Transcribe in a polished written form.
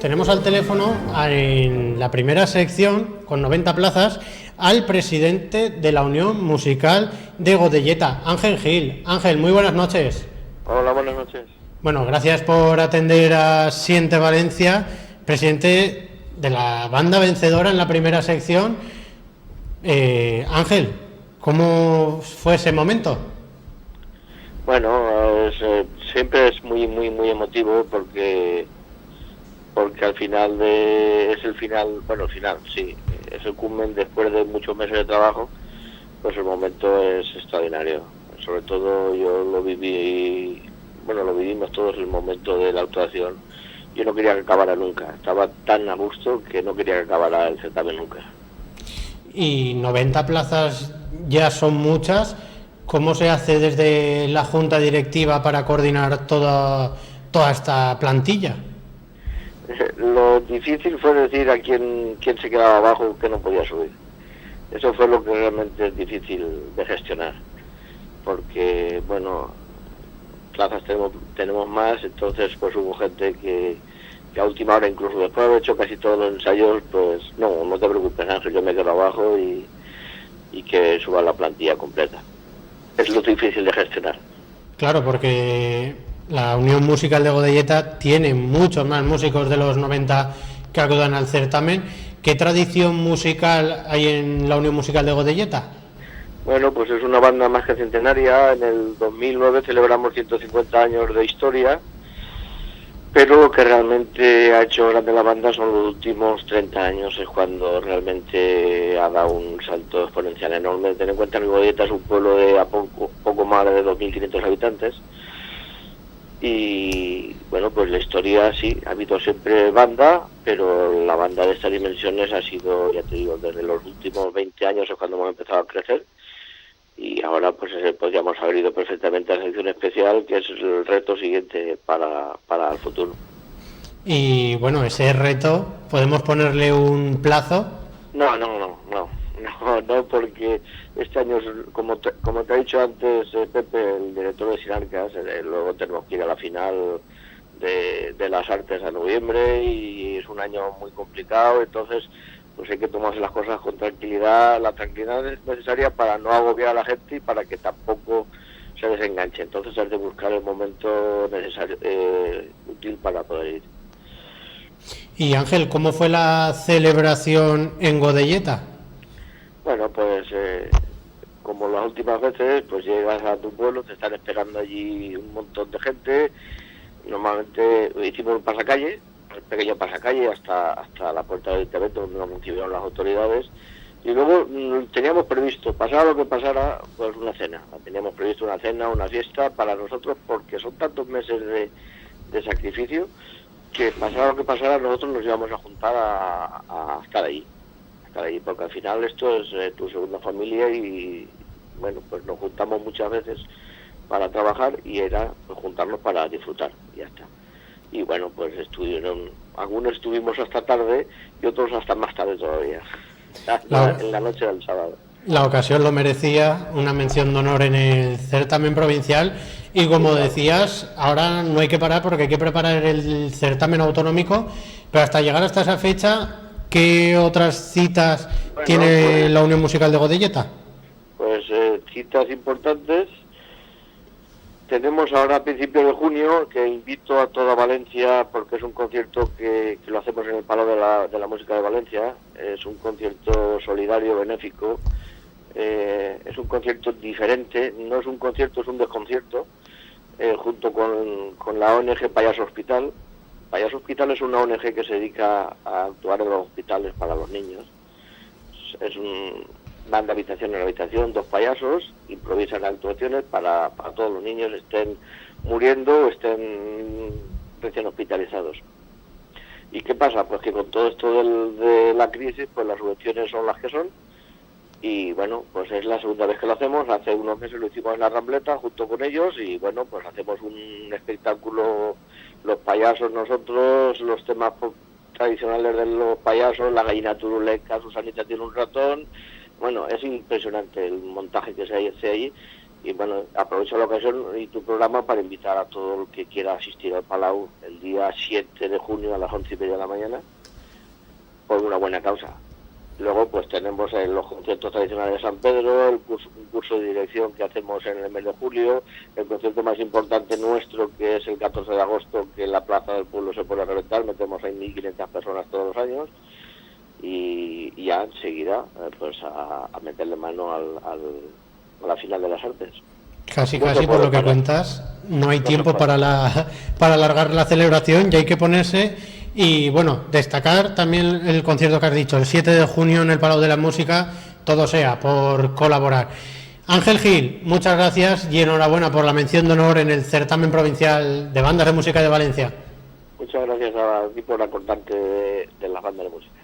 tenemos al teléfono en la primera sección, con 90 plazas, al presidente de la Unión Musical de Godelleta, Ángel Gil. Ángel, muy buenas noches. Hola, buenas noches. Bueno, gracias por atender a Siente Valencia, presidente de la banda vencedora en la primera sección. Ángel, ¿cómo fue ese momento? Bueno, siempre es muy emotivo porque al final es el final, bueno, el final, sí, es el culmen después de muchos meses de trabajo, pues el momento es extraordinario. Sobre todo yo lo viví, bueno, lo vivimos todos el momento de la actuación. Yo no quería que acabara nunca, estaba tan a gusto que no quería que acabara el certamen nunca. Y 90 plazas ya son muchas. ¿Cómo se hace desde la junta directiva para coordinar toda esta plantilla? Lo difícil fue decir a quién se quedaba abajo, que no podía subir. Eso fue lo que realmente es difícil de gestionar, porque, bueno, plazas tenemos más, entonces pues hubo gente que a última hora, incluso después de haber hecho casi todos los ensayos, pues no te preocupes, Ángel, yo me quedo abajo y que suba la plantilla completa. Es lo difícil de gestionar. Claro, porque la Unión Musical de Godelleta tiene muchos más músicos de los 90 que acudan al certamen. ¿Qué tradición musical hay en la Unión Musical de Godelleta? Bueno, pues es una banda más que centenaria. En el 2009 celebramos 150 años de historia, pero lo que realmente ha hecho grande la banda son los últimos 30 años, es cuando realmente ha dado un salto exponencial enorme. Ten en cuenta que Godelleta es un pueblo de poco más de 2.500 habitantes, y bueno, pues la historia sí, ha habido siempre banda, pero la banda de estas dimensiones ha sido, ya te digo, desde los últimos 20 años es cuando hemos empezado a crecer. Y ahora pues podríamos haber ido perfectamente a la sección especial, que es el reto siguiente para el futuro. Y bueno, ese reto, ¿podemos ponerle un plazo? No, porque este año, como te ha dicho antes Pepe, el director de Sinarcas, luego tenemos que ir a la final de las artes a noviembre y es un año muy complicado, entonces pues hay que tomarse las cosas con tranquilidad. La tranquilidad es necesaria para no agobiar a la gente y para que tampoco se desenganche. Entonces hay que buscar el momento necesario, útil para poder ir. Y Ángel, ¿cómo fue la celebración en Godelleta? Bueno, pues como las últimas veces, pues llegas a tu pueblo, te están esperando allí un montón de gente. Normalmente hicimos un pasacalle, un pequeño pasacalle hasta la puerta del ayuntamiento, donde nos recibieron las autoridades, y luego teníamos previsto, pasara lo que pasara, pues una cena. Teníamos previsto una cena, una fiesta para nosotros, porque son tantos meses de sacrificio que pasara lo que pasara, nosotros nos íbamos a juntar a estar ahí, porque al final esto es tu segunda familia y bueno, pues nos juntamos muchas veces para trabajar y era pues, juntarnos para disfrutar, y ya está. Y bueno, pues algunos estuvimos hasta tarde y otros hasta más tarde todavía, en la noche del sábado. La ocasión lo merecía, una mención de honor en el certamen provincial, y como decías, ahora no hay que parar porque hay que preparar el certamen autonómico, pero hasta llegar hasta esa fecha, ¿qué otras citas tiene pues, la Unión Musical de Godelleta? Pues citas importantes. Tenemos ahora a principios de junio, que invito a toda Valencia, porque es un concierto que lo hacemos en el Palau de la Música de Valencia. Es un concierto solidario, benéfico. Es un concierto diferente, no es un concierto, es un desconcierto, junto con la ONG Payaso Hospital. Payaso Hospital es una ONG que se dedica a actuar en los hospitales para los niños. Van de habitación en habitación, 2 payasos, improvisan actuaciones para todos los niños, estén muriendo o estén recién hospitalizados. ¿Y qué pasa? Pues que con todo esto de la crisis, pues las subvenciones son las que son, y bueno, pues es la segunda vez que lo hacemos. Hace unos meses lo hicimos en la Rambleta junto con ellos, y bueno, pues hacemos un espectáculo, los payasos nosotros, los temas tradicionales de los payasos, la gallina turuleca, Susanita tiene un ratón. Bueno, es impresionante el montaje que se hace ahí, Y bueno, aprovecho la ocasión y tu programa para invitar a todo el que quiera asistir al Palau el día 7 de junio a las 11:30 de la mañana, por una buena causa. Luego pues tenemos los conciertos tradicionales de San Pedro, un curso de dirección que hacemos en el mes de julio, el concierto más importante nuestro, que es el 14 de agosto, que en la plaza del pueblo se pone a reventar, metemos ahí 1.500 personas todos los años, y ya enseguida pues a meterle mano a la final de las artes. Casi por lo que cuentas, no hay tiempo para alargar la celebración y hay que ponerse. Y bueno, destacar también el concierto que has dicho, el 7 de junio en el Palau de la Música, todo sea por colaborar. Ángel Gil, muchas gracias y enhorabuena por la mención de honor en el certamen provincial de bandas de música de Valencia. Muchas gracias a ti por acordarte de las bandas de música.